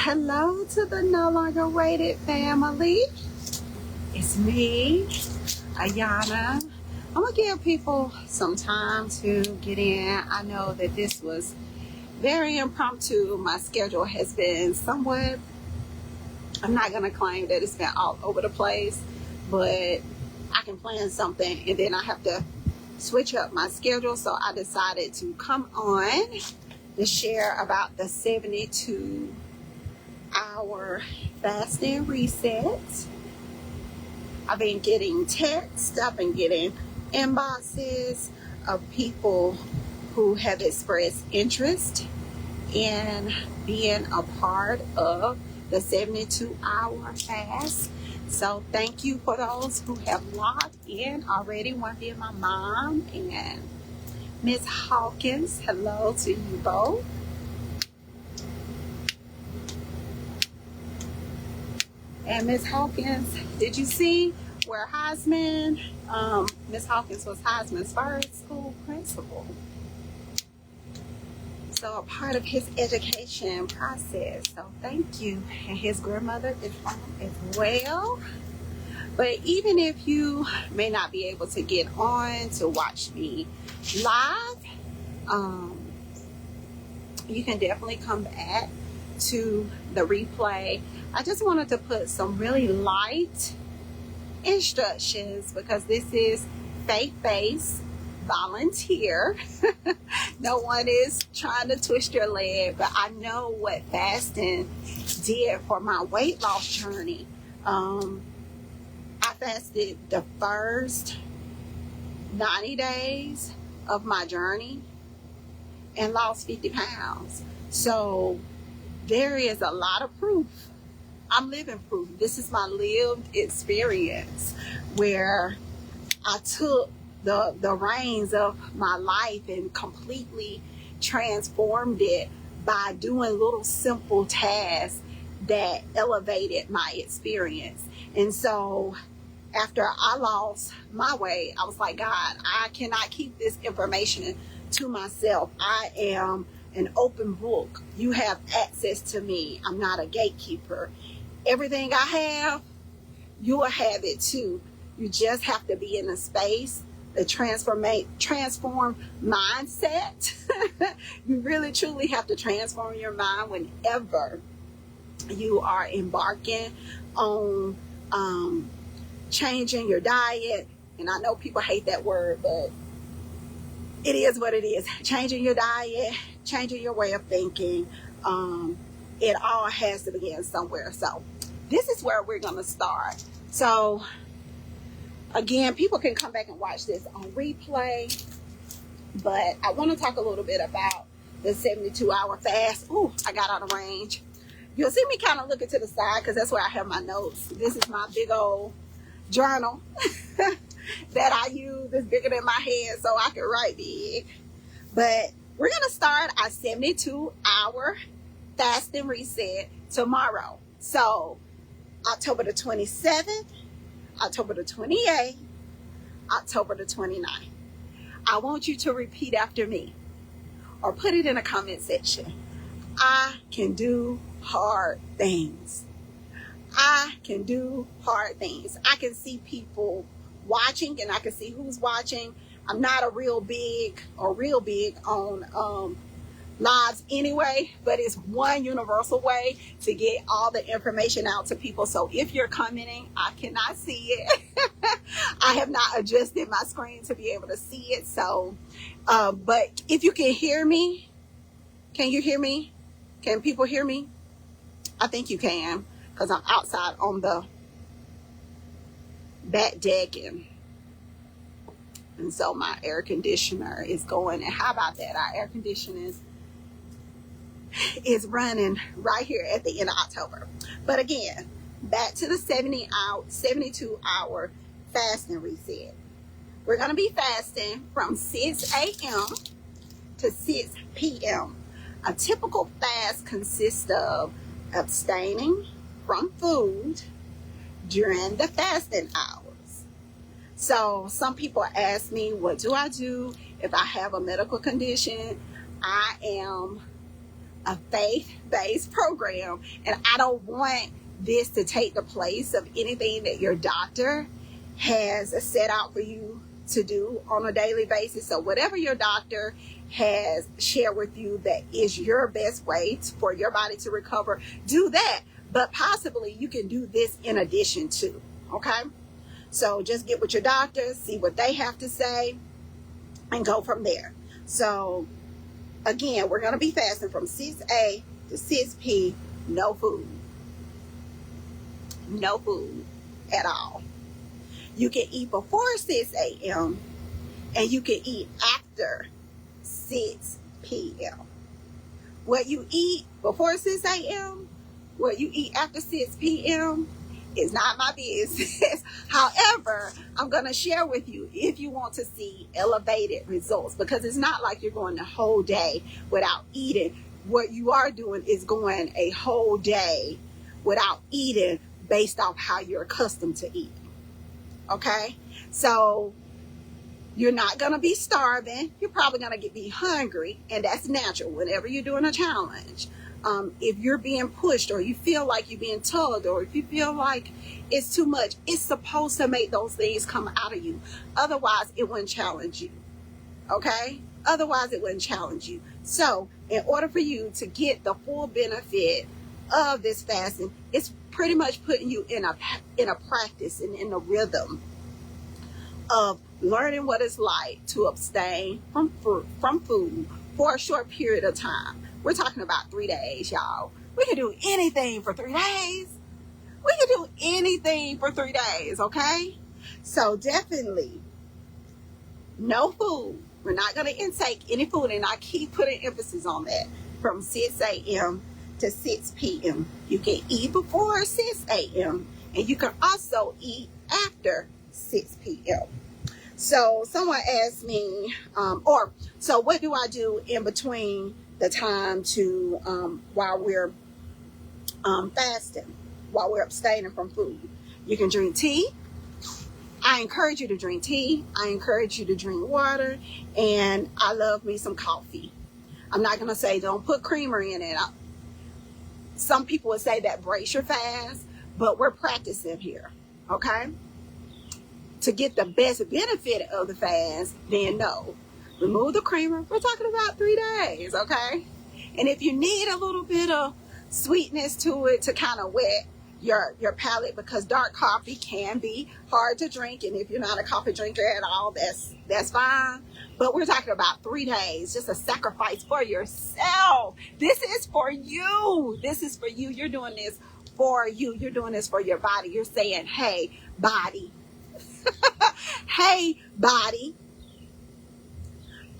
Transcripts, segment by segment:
Hello to the No Longer Weighted family. It's me, Ayana. I'm going to give people some time to get in. I know that this was very impromptu. My schedule has been somewhat, I'm not going to claim that it's been all over the place, but I can plan something and then I have to switch up my schedule. So I decided to come on to share about the 72-hour fasting reset. I've been getting texts, I've been getting inboxes of people who have expressed interest in being a part of the 72-hour fast. So thank you for those who have logged in already. One being my mom and Miss Hawkins. Hello to you both. And Miss Hawkins, did you see where Heisman, Miss Hawkins was Heisman's first school principal? So a part of his education process. So thank you. And his grandmother is on as well. But even if you may not be able to get on to watch me live, you can definitely come back to the replay. I just wanted to put some really light instructions because this is faith-based, volunteer. No one is trying to twist your leg, but I know what fasting did for my weight loss journey. I fasted the first 90 days of my journey and lost 50 pounds. So there is a lot of proof. I'm living proof. This is my lived experience where I took the reins of my life and completely transformed it by doing little simple tasks that elevated my experience. And so after I lost my weight, I was like, God, I cannot keep this information to myself. I am an open book. You have access to me. I'm not a gatekeeper. Everything I have, you will have it too. You just have to be in a space, the transform mindset. You really truly have to transform your mind whenever you are embarking on changing your diet. And I know people hate that word, but it is what it is. Changing your diet, changing your way of thinking. It all has to begin somewhere. So this is where we're going to start. So again, people can come back and watch this on replay, but I want to talk a little bit about the 72-hour fast. Ooh, I got out of range. You'll see me kind of looking to the side because that's where I have my notes. This is my big old journal that I use. It's bigger than my head so I can write big. But we're going to start our 72-hour fasting reset tomorrow. So October the 27th, October the 28th, October the 29th. I want you to repeat after me or put it in a comment section. I can do hard things. I can do hard things. I can see people watching and I can see who's watching. I'm not a real big on lives anyway, but it's one universal way to get all the information out to people. So if you're commenting, I cannot see it. I have not adjusted my screen to be able to see it. So, but if you can hear me, can you hear me? Can people hear me? I think you can because I'm outside on the back deck and so my air conditioner is going. And how about that? Our air conditioner is running right here at the end of October. But again, back to the 72-hour fasting reset. We're going to be fasting from 6 a.m. to 6 p.m. A typical fast consists of abstaining from food during the fasting hours. So some people ask me, what do I do if I have a medical condition? I am a faith-based program, and I don't want this to take the place of anything that your doctor has set out for you to do on a daily basis. So whatever your doctor has shared with you that is your best way for your body to recover, do that. But possibly you can do this in addition to, okay? So just get with your doctor, see what they have to say, and go from there. So again, we're going to be fasting from 6A to 6P, no food. No food at all. You can eat before 6 a.m. and you can eat after 6 p.m. What you eat before 6 a.m., what you eat after 6 p.m. is not my business. However, I'm going to share with you if you want to see elevated results, because it's not like you're going the whole day without eating. What you are doing is going a whole day without eating based off how you're accustomed to eating. Okay? So you're not going to be starving. You're probably going to be hungry, and that's natural whenever you're doing a challenge. If you're being pushed, or you feel like you're being tugged, or if you feel like it's too much, it's supposed to make those things come out of you. Otherwise, it wouldn't challenge you. Okay? Otherwise, it wouldn't challenge you. So in order for you to get the full benefit of this fasting, it's pretty much putting you in a practice and in a rhythm of learning what it's like to abstain from food for a short period of time. We're talking about 3 days, y'all. We can do anything for 3 days. We can do anything for 3 days, okay? So definitely no food. We're not going to intake any food, and I keep putting emphasis on that, from 6 a.m. to 6 p.m. You can eat before 6 a.m. and you can also eat after 6 p.m. So someone asked me, so what do I do in between the time to while we're fasting, while we're abstaining from food? You can drink tea. I encourage you to drink tea. I encourage you to drink water, and I love me some coffee. I'm not going to say don't put creamer in it. Some people would say that breaks your fast, but we're practicing here, okay? To get the best benefit of the fast, then no. Remove the creamer. We're talking about 3 days, okay? And if you need a little bit of sweetness to it to kind of wet your palate, because dark coffee can be hard to drink, and if you're not a coffee drinker at all, that's fine. But we're talking about 3 days, just a sacrifice for yourself. This is for you. This is for you. You're doing this for you. You're doing this for your body. You're saying, hey, body. Hey, body.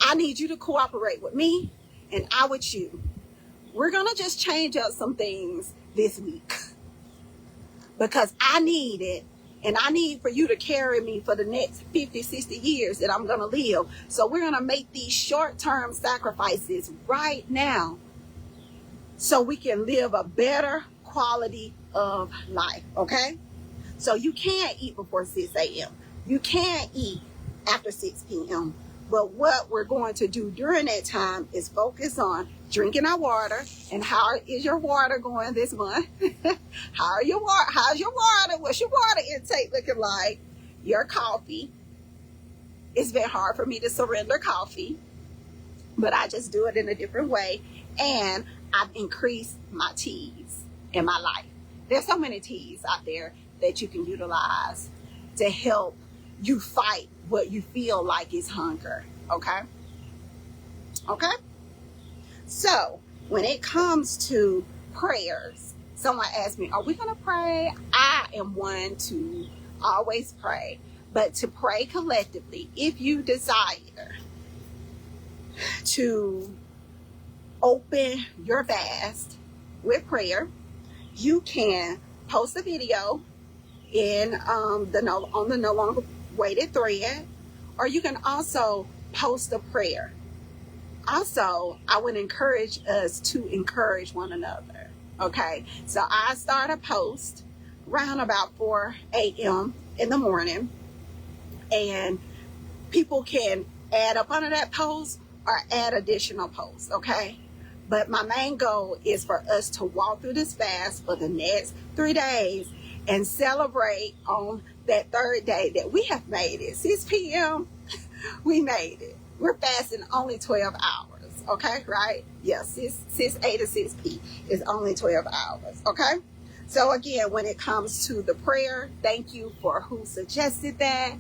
I need you to cooperate with me, and I with you. We're going to just change up some things this week, because I need it, and I need for you to carry me for the next 50, 60 years that I'm going to live. So we're going to make these short-term sacrifices right now so we can live a better quality of life, okay? So you can't eat before 6 a.m. You can't eat after 6 p.m. But what we're going to do during that time is focus on drinking our water. And how is your water going this month? How's your water? What's your water intake looking like? Your coffee. It's been hard for me to surrender coffee, but I just do it in a different way. And I've increased my teas in my life. There's so many teas out there that you can utilize to help you fight what you feel like is hunger, okay? Okay? So, when it comes to prayers, someone asked me, are we going to pray? I am one to always pray, but to pray collectively, if you desire to open your fast with prayer, you can post a video in on the No Longer Weighted thread, or you can also post a prayer. Also, I would encourage us to encourage one another, okay? So I start a post around about 4 a.m. in the morning, and people can add up under that post or add additional posts, okay? But my main goal is for us to walk through this fast for the next 3 days and celebrate on that third day that we have made it. 6 p.m., we made it. We're fasting only 12 hours, okay, right? Yeah, 6 A to 6 P is only 12 hours, okay? So again, when it comes to the prayer, thank you for who suggested that.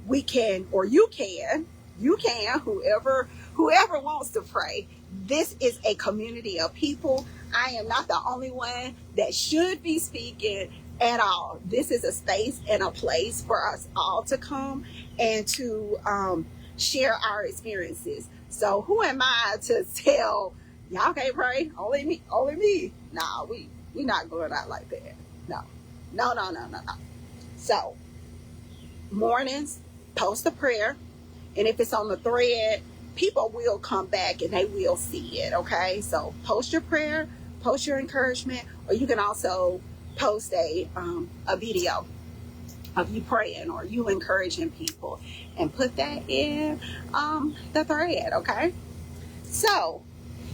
We can, or you can, whoever wants to pray. This is a community of people. I am not the only one that should be speaking at all. This is a space and a place for us all to come and to share our experiences. So who am I to tell y'all can't pray? Only me. Nah, we not going out like that. No. So mornings, post a prayer, and if it's on the thread, people will come back and they will see it, okay? So post your prayer, post your encouragement, or you can also post a video of you praying or you encouraging people and put that in the thread, okay? So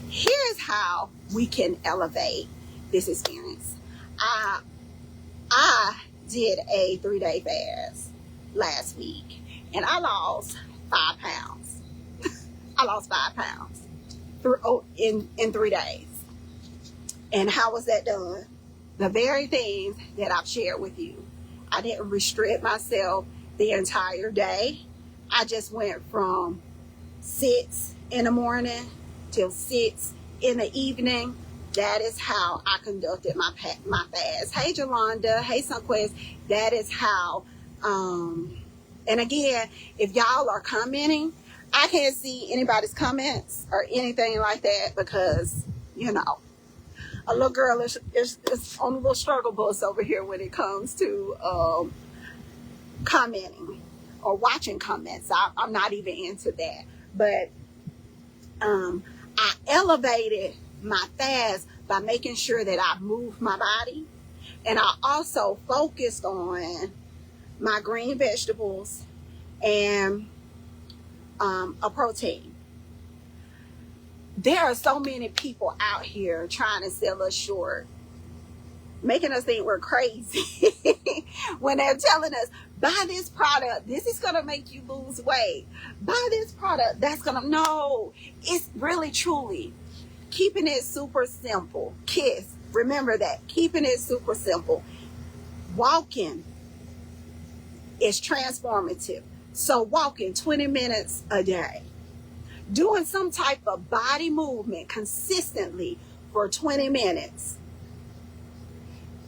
here's how we can elevate this experience. I did a 3-day fast last week and I lost 5 pounds. I lost 5 pounds in 3 days. And how was that done? The very things that I've shared with you. I didn't restrict myself the entire day. I just went from 6 in the morning till 6 in the evening. That is how I conducted my fast. Hey, Jolanda. Hey, Sunquest. That is how. And again, if y'all are commenting, I can't see anybody's comments or anything like that because, you know, a little girl is on a little struggle bus over here when it comes to commenting or watching comments. I'm not even into that. But I elevated my fast by making sure that I moved my body. And I also focused on my green vegetables and a protein. There are so many people out here trying to sell us short, making us think we're crazy when they're telling us, buy this product, this is going to make you lose weight. Buy this product, that's going to, no, it's really truly keeping it super simple. Kiss, remember that, keeping it super simple. Walking is transformative. So walking 20 minutes a day, doing some type of body movement consistently for 20 minutes.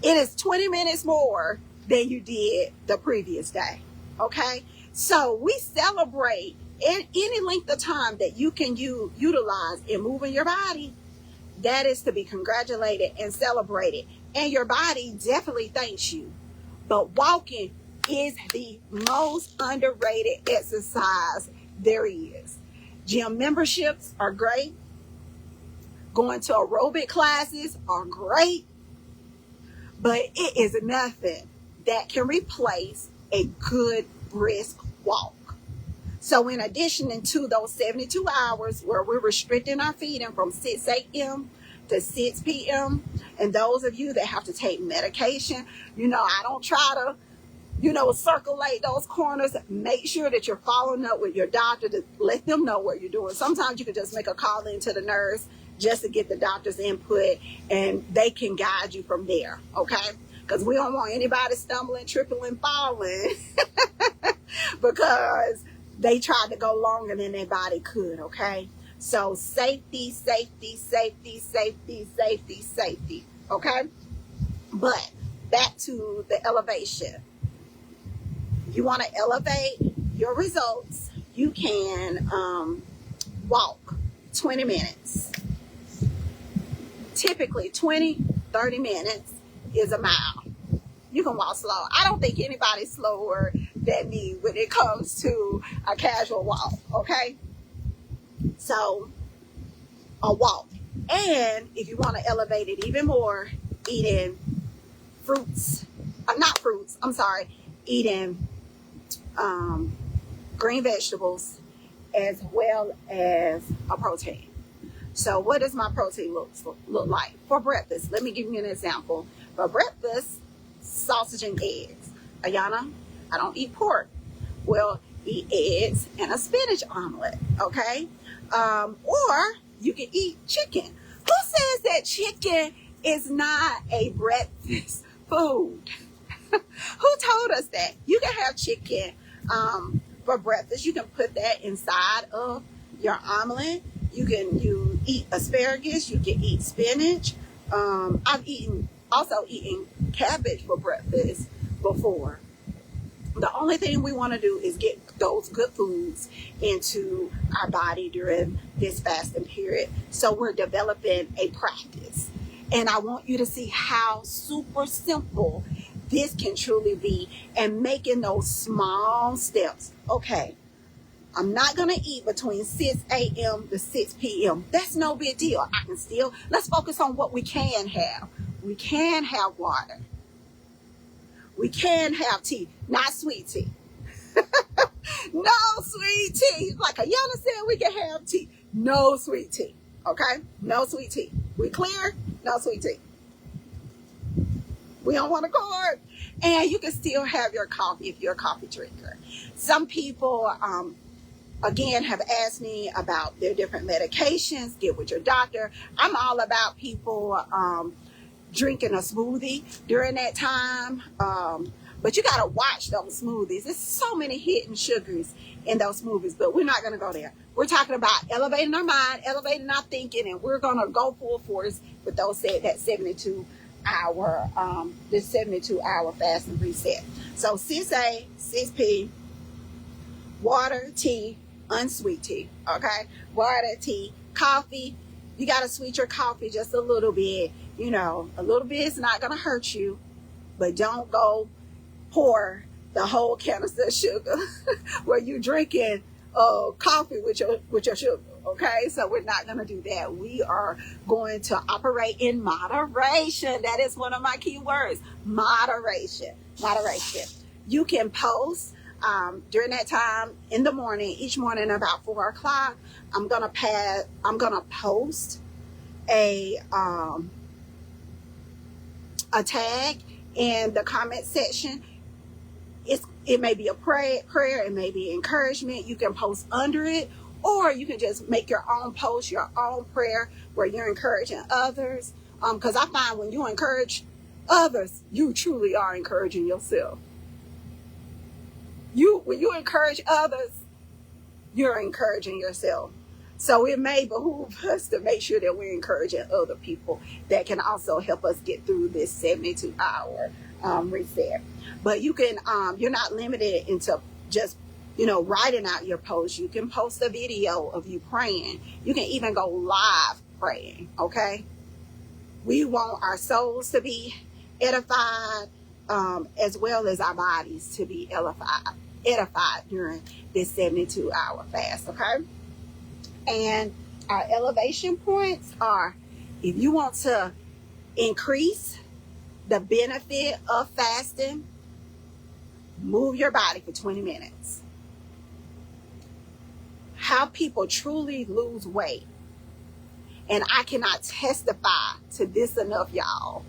It is 20 minutes more than you did the previous day. Okay? So we celebrate any length of time that you can utilize in moving your body. That is to be congratulated and celebrated. And your body definitely thanks you. But walking is the most underrated exercise there is. Gym memberships are great. Going to aerobic classes are great. But it is nothing that can replace a good brisk walk. So in addition to those 72 hours where we're restricting our feeding from 6 a.m. to 6 p.m. and those of you that have to take medication, I don't try to circulate those corners. Make sure that you're following up with your doctor to let them know what you're doing. Sometimes you can just make a call into the nurse just to get the doctor's input and they can guide you from there, okay? Because we don't want anybody stumbling, tripping, and falling because they tried to go longer than their body could, okay? So safety, okay? But back to the elevation. You want to elevate your results, you can walk 20 minutes. Typically 20-30 minutes is a mile. You can walk slow. I don't think anybody's slower than me when it comes to a casual walk, okay? So a walk. And if you want to elevate it even more, eating eating green vegetables as well as a protein. So what does my protein look like? For breakfast, let me give you an example. For breakfast, sausage and eggs. Ayana, I don't eat pork. Well, eat eggs and a spinach omelet, okay? Or you can eat chicken. Who says that chicken is not a breakfast food? Who told us that? You can have chicken for breakfast. You can put that inside of your omelet. You eat asparagus. You can eat spinach. I've also eaten cabbage for breakfast before. The only thing we want to do is get those good foods into our body during this fasting period. So we're developing a practice. And I want you to see how super simple this can truly be, and making those small steps. Okay, I'm not going to eat between 6 a.m. to 6 p.m. That's no big deal. I can still, let's focus on what we can have. We can have water. We can have tea, not sweet tea. No sweet tea. Like Ayana said, we can have tea. No sweet tea. Okay? No sweet tea. We clear? No sweet tea. We don't want to guard. And you can still have your coffee if you're a coffee drinker. Some people, again, have asked me about their different medications. Get with your doctor. I'm all about people drinking a smoothie during that time. But you got to watch those smoothies. There's so many hidden sugars in those smoothies, but we're not going to go there. We're talking about elevating our mind, elevating our thinking, and we're going to go full force with those that 72 hour fast and reset. So 6A, 6P, water, tea, unsweet tea, okay? Water, tea, coffee. You got to sweet your coffee just a little bit. You know, a little bit is not going to hurt you, but don't go pour the whole canister of sugar where you're drinking coffee with your sugar, okay? So we're not going to do that. We are going to operate in moderation. That is one of my key words, moderation. You can post during that time in the morning, each morning about 4 o'clock. I'm gonna post a tag in the comment section. It may be a prayer, it may be encouragement. You can post under it, or you can just make your own post, your own prayer where you're encouraging others. Because I find when you encourage others, you truly are encouraging yourself. When you encourage others, you're encouraging yourself. So it may behoove us to make sure that we're encouraging other people that can also help us get through this 72-hour reset. But you can, you're not limited into just, writing out your post. You can post a video of you praying. You can even go live praying, okay? We want our souls to be edified, as well as our bodies to be edified during this 72-hour fast, okay? And our elevation points are, if you want to increase the benefit of fasting, move your body for 20 minutes. How people truly lose weight, and I cannot testify to this enough, y'all,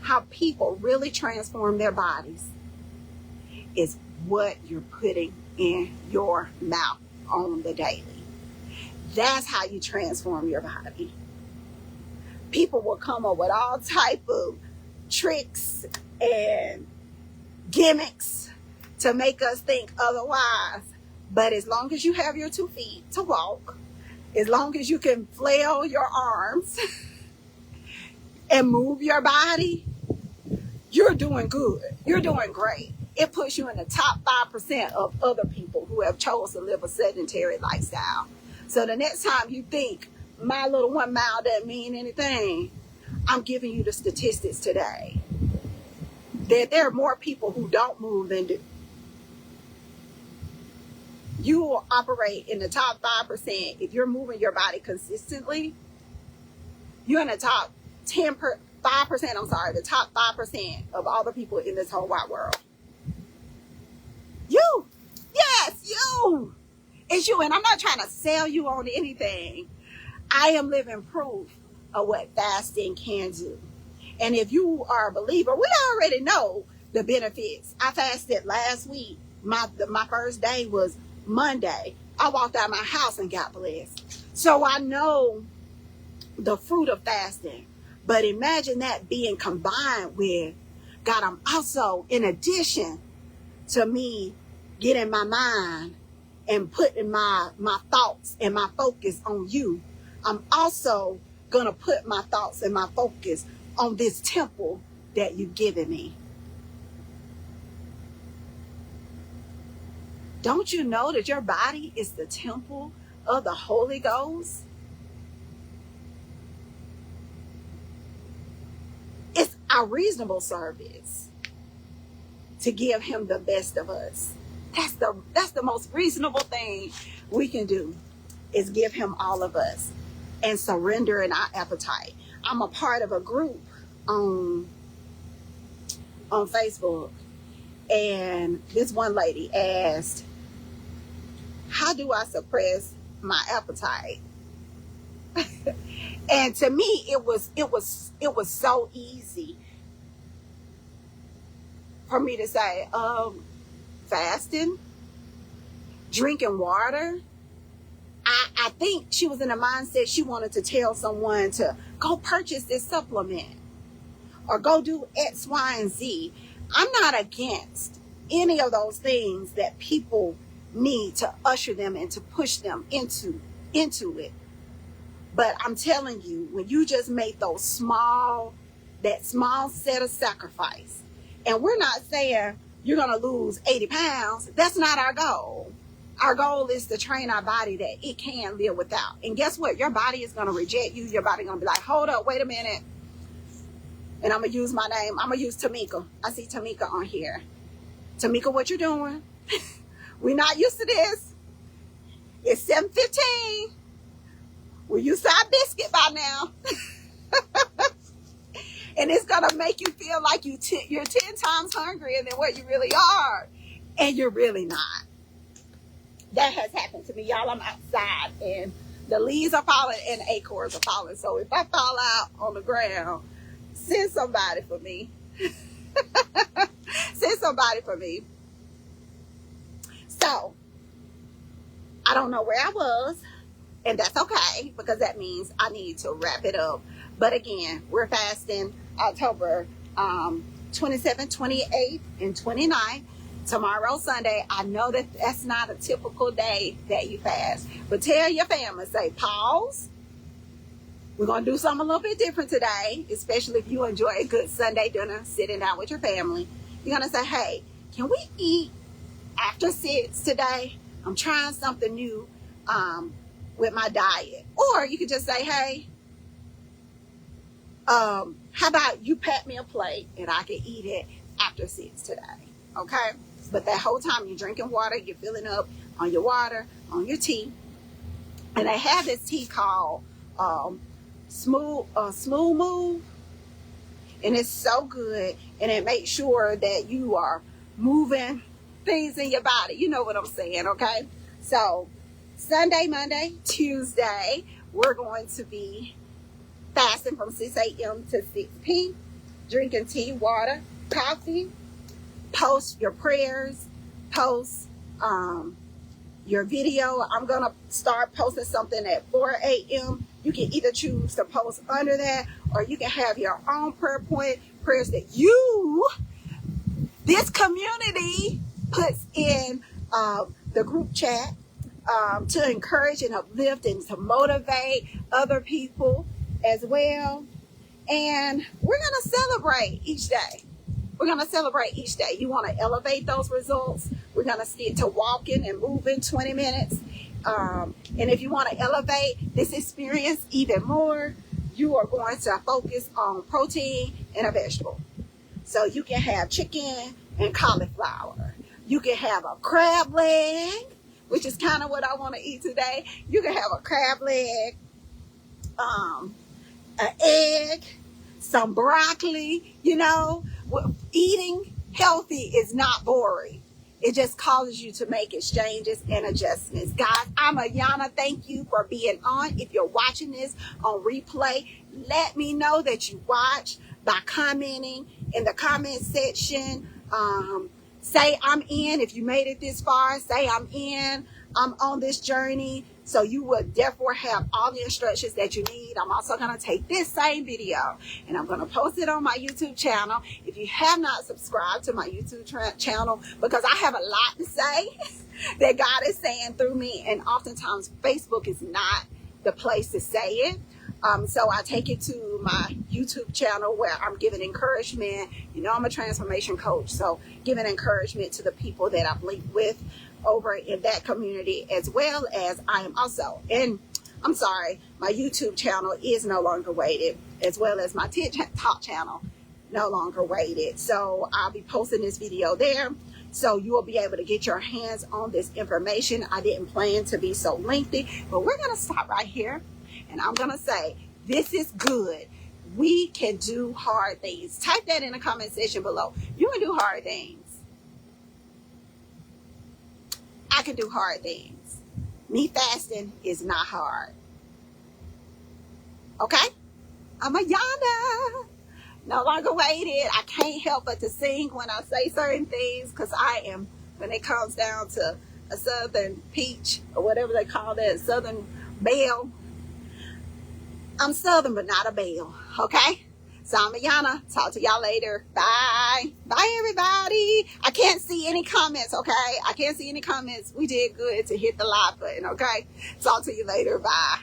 how people really transform their bodies is what you're putting in your mouth on the daily. That's how you transform your body. People will come up with all type of tricks and gimmicks to make us think otherwise. But as long as you have your 2 feet to walk, as long as you can flail your arms and move your body, you're doing good. You're doing great. It puts you in the top 5% of other people who have chosen to live a sedentary lifestyle. So the next time you think, my little 1 mile doesn't mean anything, I'm giving you the statistics today. That there are more people who don't move than do. You will operate in the top 5% if you're moving your body consistently. You're in the top 5%, the top 5% of all the people in this whole wide world. You! Yes, you! It's you, and I'm not trying to sell you on anything. I am living proof of what fasting can do. And if you are a believer, we already know the benefits. I fasted last week. My first day was Monday. I walked out of my house and got blessed. So I know the fruit of fasting. But imagine that being combined with, God, I'm also, in addition to me getting my mind and putting my thoughts and my focus on you, I'm also going to put my thoughts and my focus on this temple that you've given me. Don't you know that your body is the temple of the Holy Ghost? It's our reasonable service to give him the best of us. That's the most reasonable thing we can do, is give him all of us and surrender in our appetite. I'm a part of a group on Facebook, and this one lady asked, how do I suppress my appetite? And to me, it was so easy for me to say, fasting, drinking water. I think she was in a mindset she wanted to tell someone to go purchase this supplement or go do X, Y, and Z. I'm not against any of those things that people need to usher them and to push them into it. But I'm telling you, when you just make that small set of sacrifice, and we're not saying you're going to lose 80 pounds. That's not our goal. Our goal is to train our body that it can live without. And guess what? Your body is going to reject you. Your body going to be like, hold up, wait a minute. And I'm going to use my name. I'm going to use Tamika. I see Tamika on here. Tamika, what you doing? We're not used to this. It's 7:15. Well, you side biscuit by now. And it's going to make you feel like you're 10 times hungrier than what you really are. And you're really not. That has happened to me. Y'all, I'm outside and the leaves are falling and acorns are falling. So if I fall out on the ground, send somebody for me. Send somebody for me. So, I don't know where I was. And that's okay, because that means I need to wrap it up. But again, we're fasting October 27th, 28th, and 29th. Tomorrow, Sunday. I know that that's not a typical day that you fast. But tell your family, say, pause. We're going to do something a little bit different today, especially if you enjoy a good Sunday dinner, sitting down with your family. You're going to say, hey, can we eat after 6 today? I'm trying something new with my diet. Or you could just say, hey, how about you pack me a plate and I can eat it after 6 today? Okay? But that whole time you're drinking water, you're filling up on your water, on your tea. And they have this tea called Smooth Move. And it's so good. And it makes sure that you are moving things in your body. You know what I'm saying, okay? So Sunday, Monday, Tuesday, we're going to be fasting from 6 a.m. to 6 p.m. Drinking tea, water, coffee. Post your prayers. Post your video. I'm going to start posting something at 4 a.m. You can either choose to post under that, or you can have your own prayer point, prayers that this community puts in the group chat to encourage and uplift and to motivate other people as well. And we're going to celebrate each day. We're going to celebrate each day. You want to elevate those results. We're going to stick to walking and moving 20 minutes. And if you want to elevate this experience even more, you are going to focus on protein and a vegetable. So you can have chicken and cauliflower. You can have a crab leg, which is kind of what I want to eat today. You can have a crab leg, an egg, some broccoli. You know, eating healthy is not boring. It just causes you to make exchanges and adjustments. Guys, I'm Ayana. Thank you for being on. If you're watching this on replay, let me know that you watch by commenting in the comment section. Say I'm in. If you made it this far, say I'm in. I'm on this journey. So you will therefore have all the instructions that you need. I'm also going to take this same video and I'm going to post it on my YouTube channel. If you have not subscribed to my YouTube channel, because I have a lot to say that God is saying through me, and oftentimes Facebook is not the place to say it. So I take it to my YouTube channel where I'm giving encouragement. You know, I'm a transformation coach, so giving encouragement to the people that I've linked with over in that community, as well as I am also my YouTube channel is No Longer Weighted, as well as my TikTok channel, No Longer Weighted. So I'll be posting this video there, so you will be able to get your hands on this information. I didn't plan to be so lengthy, but we're going to stop right here. And I'm going to say, this is good. We can do hard things. Type that in the comment section below. You can do hard things. I can do hard things. Me fasting is not hard. Okay? I'm Ayana. No Longer Weighted. I can't help but to sing when I say certain things, because I am, when it comes down to a southern peach or whatever they call that, southern belle. I'm southern, but not a belle. Okay? So I'm Ayana. Talk to y'all later. Bye. Bye, everybody. I can't see any comments, okay? I can't see any comments. We did good to hit the like button, okay? Talk to you later. Bye.